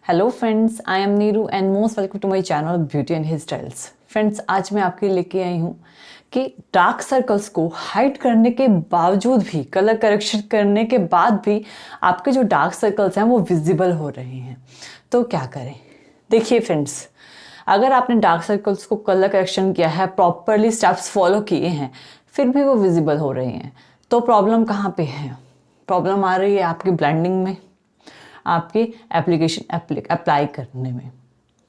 Hello friends, I am Neeru and most welcome to my channel beauty and hair styles. Friends, आज मैं आपके लिए लेके आई हूँ कि डार्क सर्कल्स को हाइड करने के बावजूद भी, कलर करेक्शन करने के बाद भी आपके जो डार्क सर्कल्स हैं वो विजिबल हो रहे हैं। तो क्या करें? देखिए फ्रेंड्स, अगर आपने डार्क सर्कल्स को कलर करेक्शन किया है, प्रॉपरली स्टेप्स फॉलो किए हैं, फिर भी वो विजिबल हो रहे हैं, तो प्रॉब्लम कहाँ पे है? प्रॉब्लम आ रही है आपकी ब्लेंडिंग में, आपकी एप्लीकेशन अप्लाई करने में।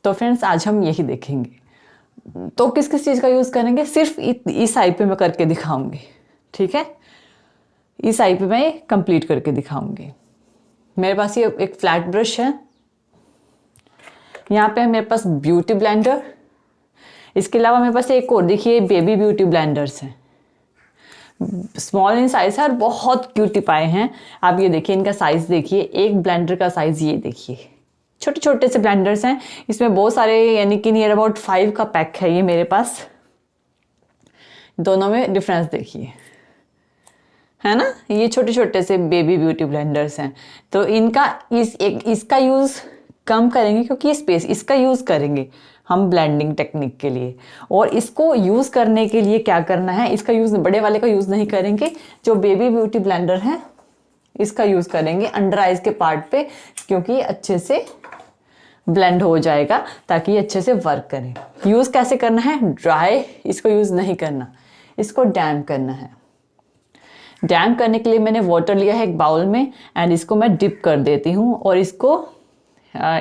तो फ्रेंड्स, आज हम यही देखेंगे। तो किस किस चीज़ का यूज़ करेंगे? सिर्फ इस आई पे मैं करके दिखाऊंगी, ठीक है? इस आई पे मैं कंप्लीट करके दिखाऊंगी। मेरे पास ये एक फ्लैट ब्रश है, यहाँ पे है मेरे पास ब्यूटी ब्लेंडर। इसके अलावा मेरे पास एक और, देखिए, बेबी ब्यूटी ब्लेंडर्स हैं, स्मॉल इन साइज है और बहुत क्यूटी पाए हैं। आप ये देखिए, इनका साइज देखिए, एक ब्लेंडर का साइज ये देखिए, छोटे छोटे से ब्लेंडर्स हैं। इसमें बहुत सारे, यानी कि नियर अबाउट 5 का पैक है ये मेरे पास। दोनों में डिफरेंस देखिए, है ना? ये छोटे छोटे से बेबी ब्यूटी ब्लेंडर्स हैं। तो इनका इसका यूज़ कम करेंगे, क्योंकि ये स्पेस इसका यूज़ करेंगे हम ब्लेंडिंग टेक्निक के लिए। और इसको यूज़ करने के लिए क्या करना है, इसका यूज़, बड़े वाले का यूज़ नहीं करेंगे। जो बेबी ब्यूटी ब्लेंडर है इसका यूज़ करेंगे अंडर आइज के पार्ट पे, क्योंकि ये अच्छे से ब्लेंड हो जाएगा, ताकि ये अच्छे से वर्क करें। यूज़ कैसे करना है? ड्राई इसको यूज़ नहीं करना, इसको डैम्प करना है। डैम्प करने के लिए मैंने वाटर लिया है एक बाउल में, एंड इसको मैं डिप कर देती हूँ और इसको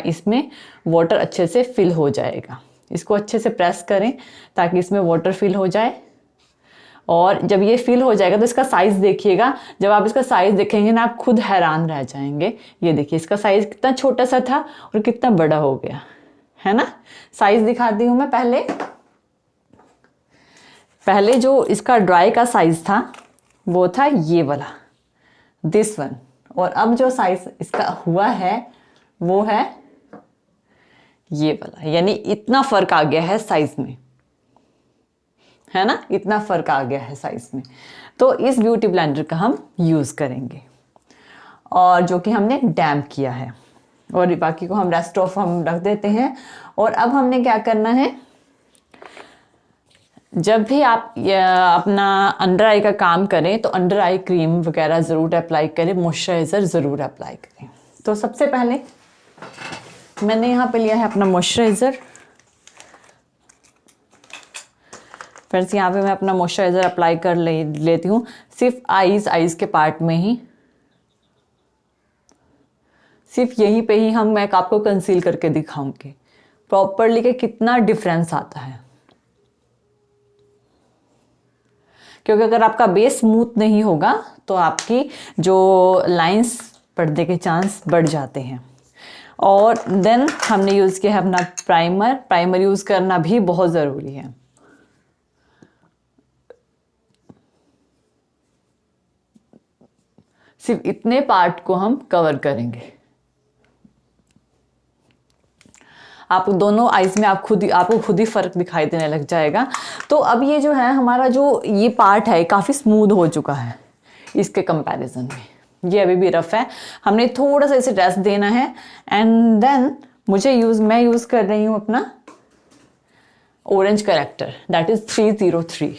इसमें वाटर अच्छे से फिल हो जाएगा। इसको अच्छे से प्रेस करें ताकि इसमें वाटर फिल हो जाए। और जब ये फिल हो जाएगा तो इसका साइज़ देखिएगा। जब आप इसका साइज़ देखेंगे ना, आप खुद हैरान रह जाएंगे। ये देखिए, इसका साइज़ कितना छोटा सा था और कितना बड़ा हो गया, है ना? साइज़ दिखाती हूँ मैं। पहले जो इसका ड्राई का साइज़ था वो था ये वाला, दिस वन। और अब जो साइज़ इसका हुआ है वो है ये वाला। यानी इतना फर्क आ गया है साइज में, है ना? इतना फर्क आ गया है साइज में। तो इस ब्यूटी ब्लेंडर का हम यूज करेंगे, और जो कि हमने डैम्प किया है, और बाकी को हम रेस्ट ऑफ हम रख देते हैं। और अब हमने क्या करना है, जब भी आप अपना अंडर आई का काम करें तो अंडर आई क्रीम वगैरह ज़रूर अप्लाई करें, मॉइस्चराइज़र ज़रूर अप्लाई करें। तो सबसे पहले मैंने यहाँ पे लिया है अपना मॉइस्चराइज़र। फ्रेंड्स, यहाँ पे मैं अपना मॉइस्चराइज़र अप्लाई कर लेती हूँ, सिर्फ आईज के पार्ट में ही, सिर्फ यहीं पे ही मैं आपको कंसील करके दिखाऊंगी प्रॉपरली कि कितना डिफरेंस आता है। क्योंकि अगर आपका बेस स्मूथ नहीं होगा तो आपकी जो लाइंस पड़ने के चांस बढ़ जाते हैं। और देन हमने यूज़ किया है अपना प्राइमर यूज़ करना भी बहुत ज़रूरी है। सिर्फ इतने पार्ट को हम कवर करेंगे। आप दोनों आईज में आपको खुद ही फर्क दिखाई देने लग जाएगा। तो अब ये जो है हमारा, जो ये पार्ट है, काफ़ी स्मूथ हो चुका है इसके कंपैरिजन में। ये अभी भी रफ है, हमने थोड़ा सा इसे रेस्ट देना है। एंड देन मैं यूज़ कर रही हूँ अपना ऑरेंज करेक्टर, दैट इज 303।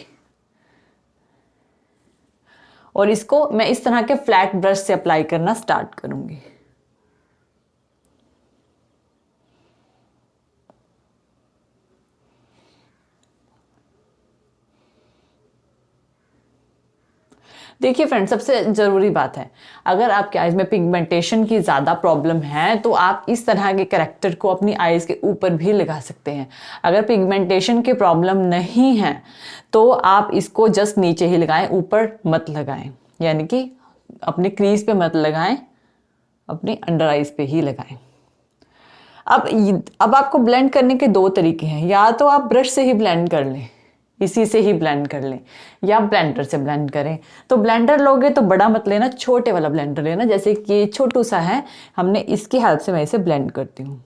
और इसको मैं इस तरह के फ्लैट ब्रश से अप्लाई करना स्टार्ट करूंगी। देखिए फ्रेंड्स, सबसे ज़रूरी बात है, अगर आपके आईज में पिगमेंटेशन की ज़्यादा प्रॉब्लम है तो आप इस तरह के करेक्टर को अपनी आईज के ऊपर भी लगा सकते हैं। अगर पिगमेंटेशन की प्रॉब्लम नहीं है तो आप इसको जस्ट नीचे ही लगाएं, ऊपर मत लगाएं। यानी कि अपनी क्रीज पे मत लगाएं, अपनी अंडर आईज पे ही लगाएं। अब आपको ब्लेंड करने के 2 तरीके हैं। या तो आप ब्रश से ही ब्लेंड कर लें, इसी से ही ब्लेंड कर लें, या ब्लेंडर से ब्लेंड करें। तो ब्लेंडर लोगे तो बड़ा मत लेना, छोटे वाला ब्लेंडर लेना। जैसे कि छोटू सा है, हमने इसकी हेल्प से मैं इसे ब्लेंड करती हूँ।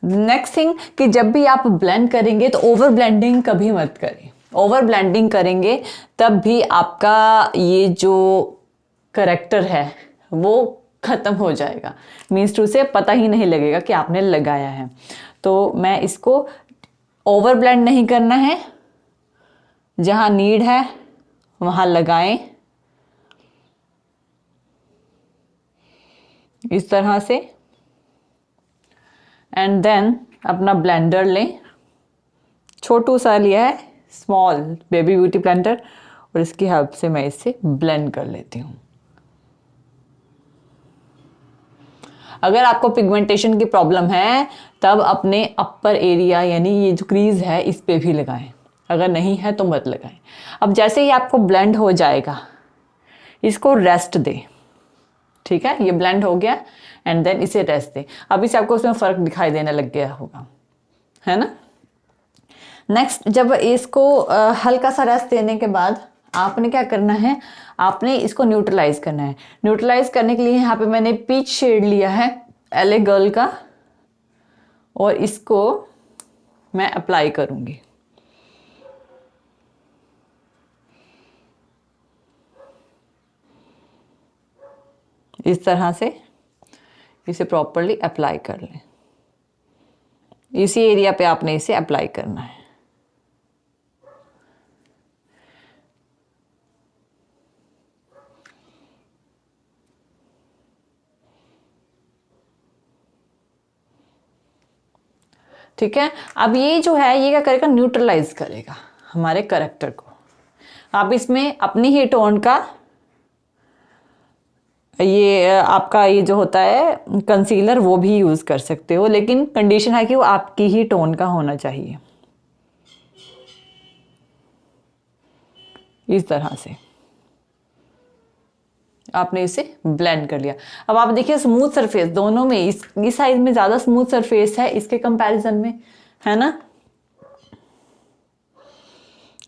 नेक्स्ट थिंग, कि जब भी आप ब्लेंड करेंगे तो ओवर ब्लेंडिंग कभी मत करें। ओवर ब्लेंडिंग करेंगे तब भी आपका ये जो करेक्टर है वो ख़त्म हो जाएगा, मीन्स टू से पता ही नहीं लगेगा कि आपने लगाया है। तो मैं इसको ओवर ब्लेंड नहीं करना है, जहाँ नीड है वहाँ लगाएं इस तरह से, एंड देन अपना ब्लेंडर लें, छोटू सा लिया है, स्मॉल बेबी ब्यूटी ब्लेंडर, और इसकी हेल्प से मैं इसे ब्लेंड कर लेती हूँ। अगर आपको पिगमेंटेशन की प्रॉब्लम है तब अपने अपर एरिया यानी ये जो क्रीज है इस पे भी लगाएं, अगर नहीं है तो मत लगाएं। अब जैसे ही आपको ब्लेंड हो जाएगा इसको रेस्ट दें, ठीक है, ये ब्लेंड हो गया एंड देन इसे रेस्ट दें। अभी से आपको उसमें फ़र्क दिखाई देने लग गया होगा, है ना। नेक्स्ट, जब इसको हल्का सा रेस्ट देने के बाद आपने क्या करना है, आपने इसको न्यूट्रलाइज करना है। न्यूट्रलाइज करने के लिए यहाँ पे मैंने पीच शेड लिया है एलए गर्ल का, और इसको मैं अप्लाई करूँगी। इस तरह से इसे प्रॉपरली अप्लाई कर लें। इसी एरिया पे आपने इसे अप्लाई करना है। ठीक है, अब ये जो है ये क्या करेगा, न्यूट्रलाइज करेगा हमारे करेक्टर को। आप इसमें अपनी ही टोन का ये आपका ये जो होता है कंसीलर वो भी यूज़ कर सकते हो, लेकिन कंडीशन है कि वो आपकी ही टोन का होना चाहिए। इस तरह से आपने इसे ब्लेंड कर लिया। अब आप देखिए स्मूथ सरफेस दोनों में, इस साइड में ज़्यादा स्मूथ सरफेस है इसके कंपैरिजन में, है ना।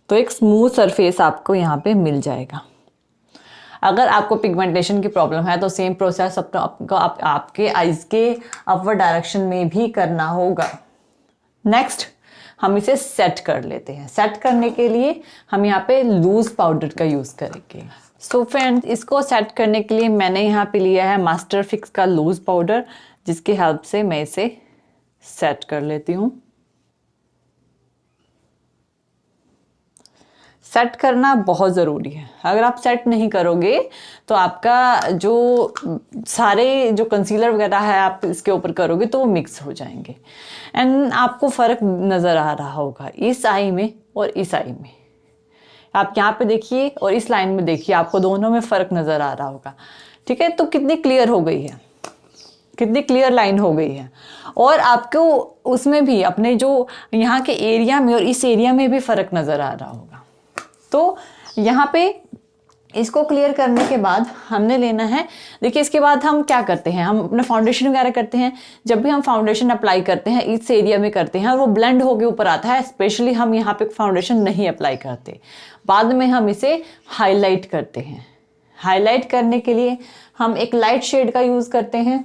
तो एक स्मूथ सरफेस आपको यहाँ पे मिल जाएगा। अगर आपको पिगमेंटेशन की प्रॉब्लम है तो सेम प्रोसेस आपके आईज के अपवर्ड डायरेक्शन में भी करना होगा। नेक्स्ट, हम इसे सेट कर लेते हैं। सेट करने के लिए हम यहाँ पे लूज पाउडर का यूज़ करेंगे। सो फ्रेंड्स, इसको सेट करने के लिए मैंने यहाँ पे लिया है मास्टर फिक्स का लूज पाउडर, जिसकी हेल्प से मैं इसे सेट कर लेती हूँ। सेट करना बहुत ज़रूरी है। अगर आप सेट नहीं करोगे तो आपका जो सारे जो कंसीलर वगैरह है आप इसके ऊपर करोगे तो वो मिक्स हो जाएंगे, एंड आपको फ़र्क नज़र आ रहा होगा इस आई में और इस आई में। आप यहाँ पे देखिए और इस लाइन में देखिए, आपको दोनों में फ़र्क नज़र आ रहा होगा। ठीक है, तो कितनी क्लियर हो गई है, कितनी क्लियर लाइन हो गई है। और आपको उसमें भी अपने जो यहाँ के एरिया में और इस एरिया में भी फ़र्क नज़र आ रहा होगा। तो यहाँ पे इसको क्लियर करने के बाद हमने लेना है, देखिए इसके बाद हम क्या करते हैं, हम अपना फाउंडेशन वगैरह करते हैं। जब भी हम फाउंडेशन अप्लाई करते हैं इस एरिया में करते हैं और वो ब्लेंड होके ऊपर आता है, स्पेशली हम यहाँ पे फाउंडेशन नहीं अप्लाई करते, बाद में हम इसे हाईलाइट करते हैं। हाईलाइट करने के लिए हम एक लाइट शेड का यूज़ करते हैं।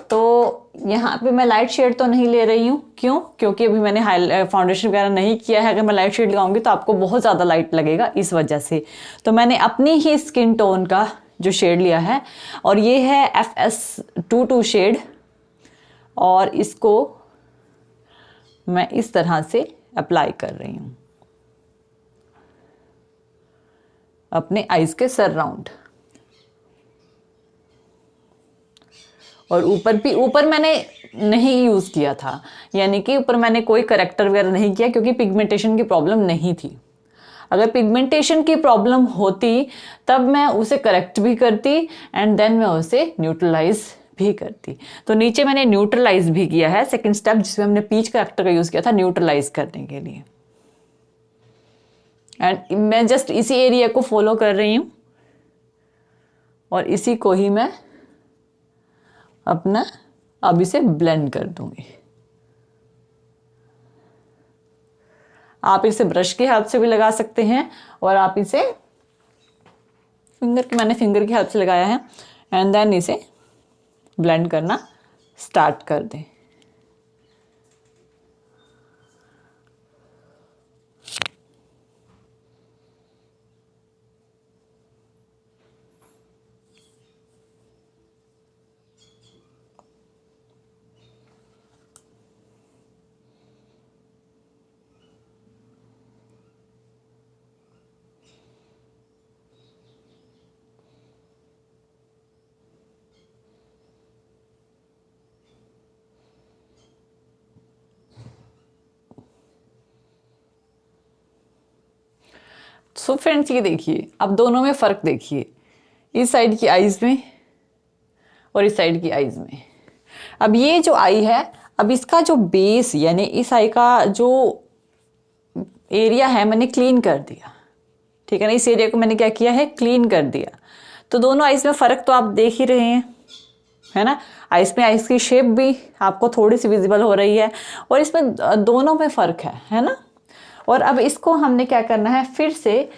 तो यहाँ पे मैं लाइट शेड तो नहीं ले रही हूँ, क्यों, क्योंकि अभी मैंने फाउंडेशन वगैरह नहीं किया है। अगर मैं लाइट शेड लगाऊंगी तो आपको बहुत ज़्यादा लाइट लगेगा, इस वजह से तो मैंने अपनी ही स्किन टोन का जो शेड लिया है, और ये है FS22 शेड, और इसको मैं इस तरह से अप्लाई कर रही हूँ अपने आईज के सराउंड। और ऊपर मैंने नहीं यूज़ किया था, यानी कि ऊपर मैंने कोई करेक्टर वगैरह नहीं किया, क्योंकि पिगमेंटेशन की प्रॉब्लम नहीं थी। अगर पिगमेंटेशन की प्रॉब्लम होती तब मैं उसे करेक्ट भी करती एंड देन मैं उसे न्यूट्रलाइज भी करती। तो नीचे मैंने न्यूट्रलाइज भी किया है, सेकंड स्टेप जिसमें हमने पीच करेक्टर का यूज़ किया था न्यूट्रलाइज करने के लिए। एंड मैं जस्ट इसी एरिया को फॉलो कर रही हूँ और इसी को ही मैं अपना अब इसे ब्लेंड कर दूंगी। आप इसे ब्रश के हेल्प से भी लगा सकते हैं, और आप इसे मैंने फिंगर की हेल्प से लगाया है, एंड देन इसे ब्लेंड करना स्टार्ट कर दें। सो फ्रेंड्स ये देखिए, अब दोनों में फ़र्क देखिए, इस साइड की आईज में और इस साइड की आईज में। अब ये जो आई है, अब इसका जो बेस यानी इस आई का जो एरिया है मैंने क्लीन कर दिया, ठीक है ना। इस एरिया को मैंने क्या किया है, क्लीन कर दिया। तो दोनों आईज में फ़र्क तो आप देख ही रहे हैं, है ना। आईज में आईज की शेप भी आपको थोड़ी सी विजिबल हो रही है और इसमें दोनों में फ़र्क है ना। और अब इसको हमने क्या करना है, फिर से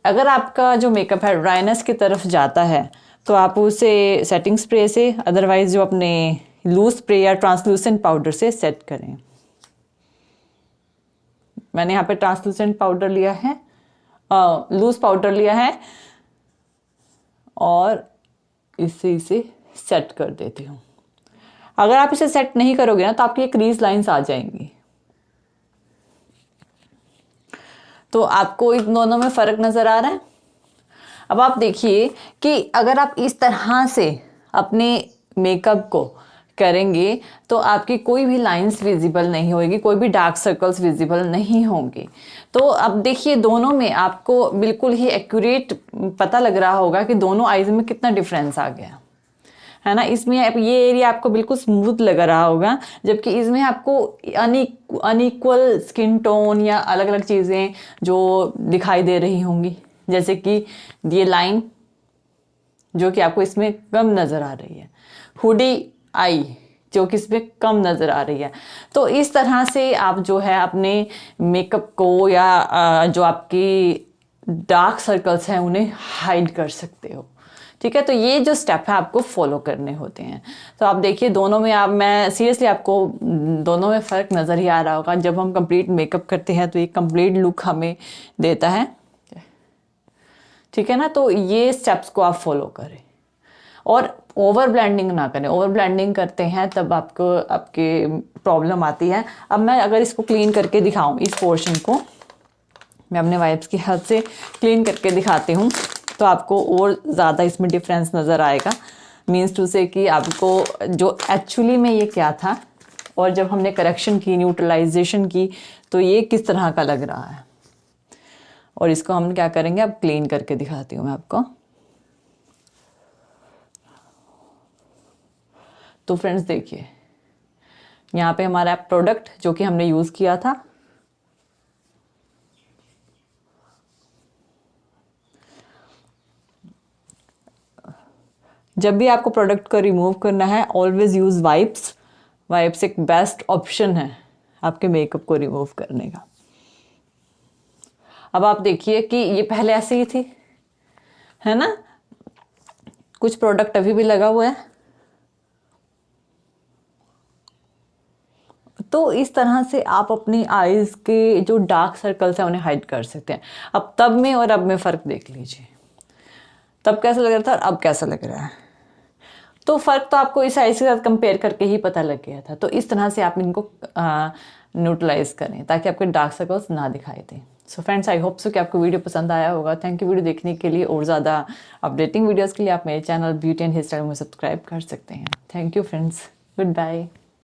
अगर आपका जो मेकअप है ड्राइनेस की तरफ जाता है तो आप उसे सेटिंग स्प्रे से, अदरवाइज जो अपने लूज स्प्रे या ट्रांसलूसेंट पाउडर से सेट करें। मैंने यहाँ पे ट्रांसलूसेंट पाउडर लिया है, लूज पाउडर लिया है और इससे इसे सेट कर देती हूँ। अगर आप इसे सेट नहीं करोगे ना तो आपकी एक क्रीज लाइंस आ जाएंगी। तो आपको इन दोनों में फ़र्क नज़र आ रहा है। अब आप देखिए कि अगर आप इस तरह से अपने मेकअप को करेंगे तो आपकी कोई भी लाइंस विजिबल नहीं होगी, कोई भी डार्क सर्कल्स विजिबल नहीं होंगे। तो अब देखिए दोनों में आपको बिल्कुल ही एक्यूरेट पता लग रहा होगा कि दोनों आईज में कितना डिफरेंस आ गया, है ना। इसमें ये एरिया आपको बिल्कुल स्मूथ लग रहा होगा, जबकि इसमें आपको अनइक्वल स्किन टोन या अलग अलग चीज़ें जो दिखाई दे रही होंगी, जैसे कि ये लाइन जो कि आपको इसमें कम नज़र आ रही है, हुडी आई जो कि इसमें कम नज़र आ रही है। तो इस तरह से आप जो है अपने मेकअप को या जो आपकी डार्क सर्कल्स हैं उन्हें हाइड कर सकते हो, ठीक है। तो ये जो स्टेप है आपको फॉलो करने होते हैं। तो आप देखिए दोनों में मैं सीरियसली आपको दोनों में फ़र्क नज़र ही आ रहा होगा। जब हम कंप्लीट मेकअप करते हैं तो एक कंप्लीट लुक हमें देता है, ठीक है ना। तो ये स्टेप्स को आप फॉलो करें और ओवर ब्लेंडिंग ना करें। ओवर ब्लेंडिंग करते हैं तब आपको आपके प्रॉब्लम आती है। अब मैं अगर इसको क्लीन करके दिखाऊं, इस पोर्शन को मैं अपने वाइप्स की हेल्प से क्लीन करके दिखाती हूँ तो आपको और ज़्यादा इसमें डिफरेंस नज़र आएगा। मीन्स टू से कि आपको जो एक्चुअली में ये क्या था और जब हमने करेक्शन की, न्यूट्रलाइजेशन की, तो ये किस तरह का लग रहा है। और इसको हम क्या करेंगे, अब क्लीन करके दिखाती हूँ मैं आपको। तो फ्रेंड्स देखिए यहाँ पे हमारा प्रोडक्ट जो कि हमने यूज़ किया था, जब भी आपको प्रोडक्ट को रिमूव करना है ऑलवेज यूज़ वाइप्स। वाइप्स एक बेस्ट ऑप्शन है आपके मेकअप को रिमूव करने का। अब आप देखिए कि ये पहले ऐसे ही थी, है ना। कुछ प्रोडक्ट अभी भी लगा हुआ है। तो इस तरह से आप अपनी आईज के जो डार्क सर्कल्स हैं उन्हें हाइड कर सकते हैं। अब तब में और अब में फ़र्क देख लीजिए, तब कैसा लग रहा था और अब कैसा लग रहा है। तो फ़र्क तो आपको इस आईज के साथ कंपेयर करके ही पता लग गया था। तो इस तरह से आप इनको न्यूट्रलाइज करें ताकि आपके डार्क सर्कल्स ना दिखाई दें। So friends I hope so कि आपको वीडियो पसंद आया होगा। थैंक यू वीडियो देखने के लिए। और ज़्यादा अपडेटिंग वीडियोज़ के लिए आप मेरे channel beauty and hair style में सब्सक्राइब कर सकते हैं। Thank you friends, good bye.